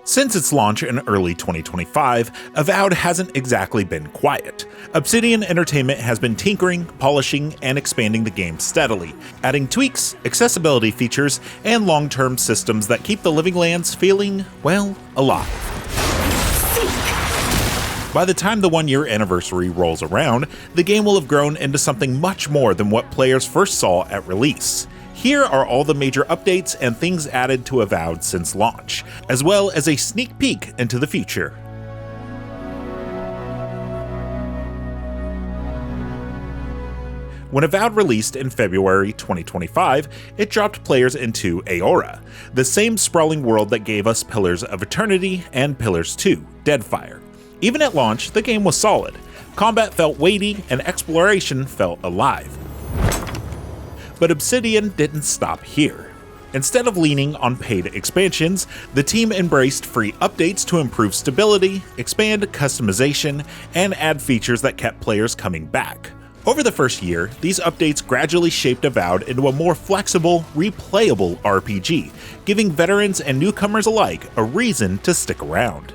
Since its launch in early 2025, Avowed hasn't exactly been quiet. Obsidian Entertainment has been tinkering, polishing, and expanding the game steadily, adding tweaks, accessibility features, and long-term systems that keep the Living Lands feeling, well, alive. By the time the one-year anniversary rolls around, the game will have grown into something much more than what players first saw at release. Here are all the major updates and things added to Avowed since launch, as well as a sneak peek into the future. When Avowed released in February 2025, it dropped players into Eora, the same sprawling world that gave us Pillars of Eternity and Pillars 2, Deadfire. Even at launch, the game was solid. Combat felt weighty and exploration felt alive. But Obsidian didn't stop here. Instead of leaning on paid expansions, the team embraced free updates to improve stability, expand customization, and add features that kept players coming back. Over the first year, these updates gradually shaped Avowed into a more flexible, replayable RPG, giving veterans and newcomers alike a reason to stick around.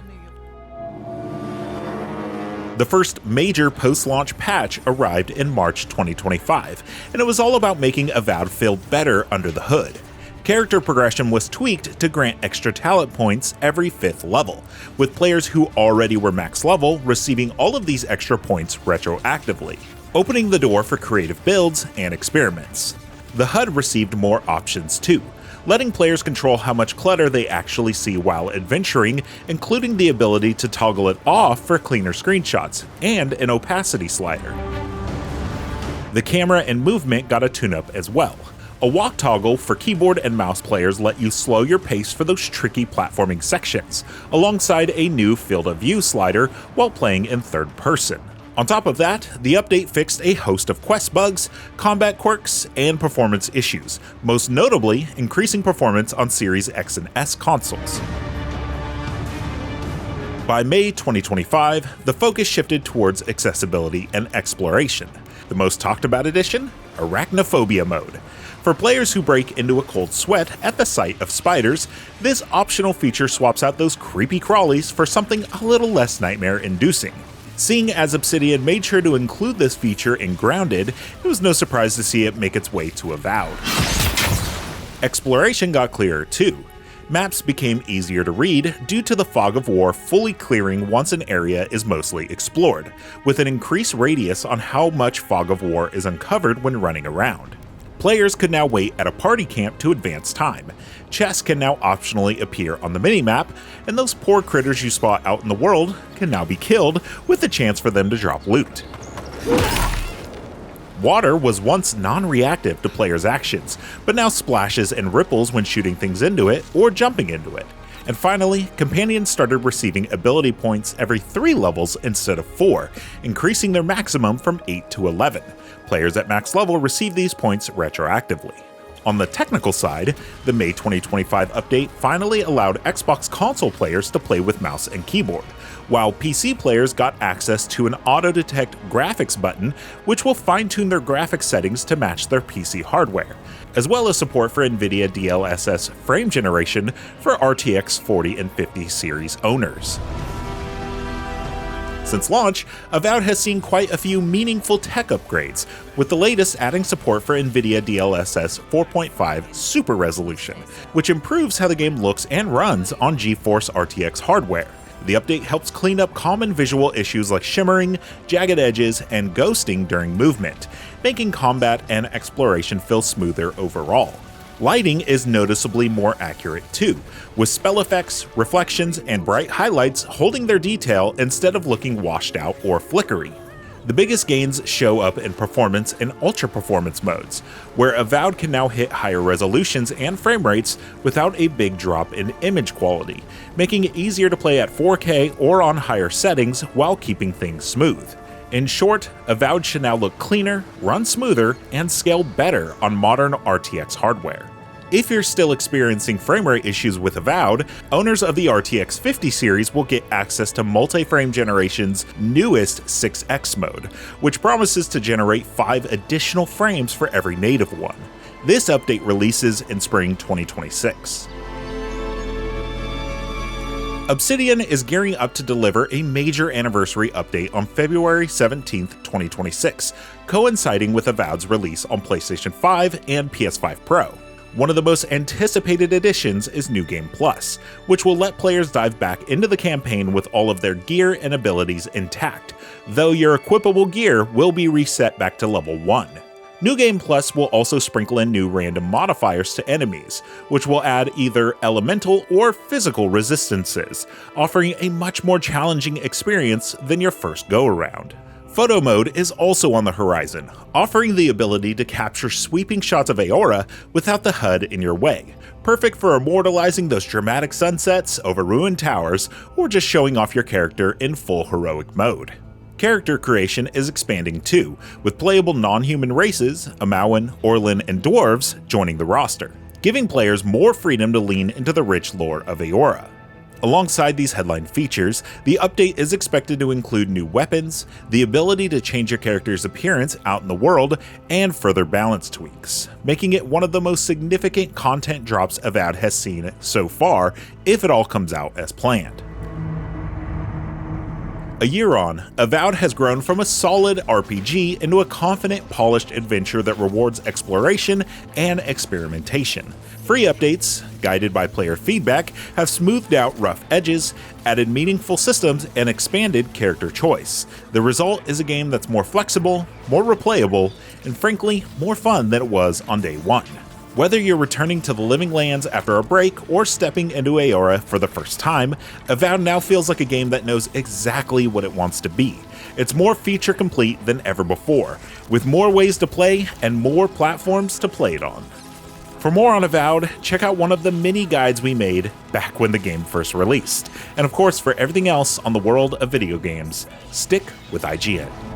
The first major post-launch patch arrived in March 2025, and it was all about making Avowed feel better under the hood. Character progression was tweaked to grant extra talent points every 5th level, with players who already were max level receiving all of these extra points retroactively, opening the door for creative builds and experiments. The HUD received more options too, letting players control how much clutter they actually see while adventuring, including the ability to toggle it off for cleaner screenshots, and an opacity slider. The camera and movement got a tune-up as well. A walk toggle for keyboard and mouse players let you slow your pace for those tricky platforming sections, alongside a new field of view slider while playing in third person. On top of that, the update fixed a host of quest bugs, combat quirks, and performance issues, most notably increasing performance on Series X and S consoles. By May 2025, the focus shifted towards accessibility and exploration. The most talked about addition? Arachnophobia Mode. For players who break into a cold sweat at the sight of spiders, this optional feature swaps out those creepy crawlies for something a little less nightmare-inducing. Seeing as Obsidian made sure to include this feature in Grounded, it was no surprise to see it make its way to Avowed. Exploration got clearer too. Maps became easier to read due to the fog of war fully clearing once an area is mostly explored, with an increased radius on how much fog of war is uncovered when running around. Players could now wait at a party camp to advance time. Chests can now optionally appear on the minimap, and those poor critters you spot out in the world can now be killed with a chance for them to drop loot. Water was once non-reactive to players' actions, but now splashes and ripples when shooting things into it or jumping into it. And finally, companions started receiving ability points every 3 levels instead of 4, increasing their maximum from 8 to 11. Players at max level receive these points retroactively. On the technical side, the May 2025 update finally allowed Xbox console players to play with mouse and keyboard, while PC players got access to an auto-detect graphics button which will fine-tune their graphics settings to match their PC hardware, as well as support for NVIDIA DLSS frame generation for RTX 40 and 50 series owners. Since launch, Avowed has seen quite a few meaningful tech upgrades, with the latest adding support for NVIDIA DLSS 4.5 Super Resolution, which improves how the game looks and runs on GeForce RTX hardware. The update helps clean up common visual issues like shimmering, jagged edges, and ghosting during movement, making combat and exploration feel smoother overall. Lighting is noticeably more accurate too, with spell effects, reflections, and bright highlights holding their detail instead of looking washed out or flickery. The biggest gains show up in performance and ultra performance modes, where Avowed can now hit higher resolutions and frame rates without a big drop in image quality, making it easier to play at 4K or on higher settings while keeping things smooth. In short, Avowed should now look cleaner, run smoother, and scale better on modern RTX hardware. If you're still experiencing framerate issues with Avowed, owners of the RTX 50 series will get access to Multi-Frame Generation's newest 6X mode, which promises to generate 5 additional frames for every native one. This update releases in spring 2026. Obsidian is gearing up to deliver a major anniversary update on February 17, 2026, coinciding with Avowed's release on PlayStation 5 and PS5 Pro. One of the most anticipated additions is New Game Plus, which will let players dive back into the campaign with all of their gear and abilities intact, though your equipable gear will be reset back to level 1. New Game Plus will also sprinkle in new random modifiers to enemies, which will add either elemental or physical resistances, offering a much more challenging experience than your first go-around. Photo mode is also on the horizon, offering the ability to capture sweeping shots of Eora without the HUD in your way, perfect for immortalizing those dramatic sunsets over ruined towers or just showing off your character in full heroic mode. Character creation is expanding too, with playable non-human races, Aumaua, Orlin, and Dwarves joining the roster, giving players more freedom to lean into the rich lore of Eora. Alongside these headline features, the update is expected to include new weapons, the ability to change your character's appearance out in the world, and further balance tweaks, making it one of the most significant content drops Avowed has seen so far, if it all comes out as planned. A year on, Avowed has grown from a solid RPG into a confident, polished adventure that rewards exploration and experimentation. Free updates, guided by player feedback, have smoothed out rough edges, added meaningful systems, and expanded character choice. The result is a game that's more flexible, more replayable, and frankly, more fun than it was on day one. Whether you're returning to the Living Lands after a break or stepping into Eora for the first time, Avowed now feels like a game that knows exactly what it wants to be. It's more feature complete than ever before, with more ways to play and more platforms to play it on. For more on Avowed, check out one of the mini guides we made back when the game first released. And of course, for everything else on the world of video games, stick with IGN.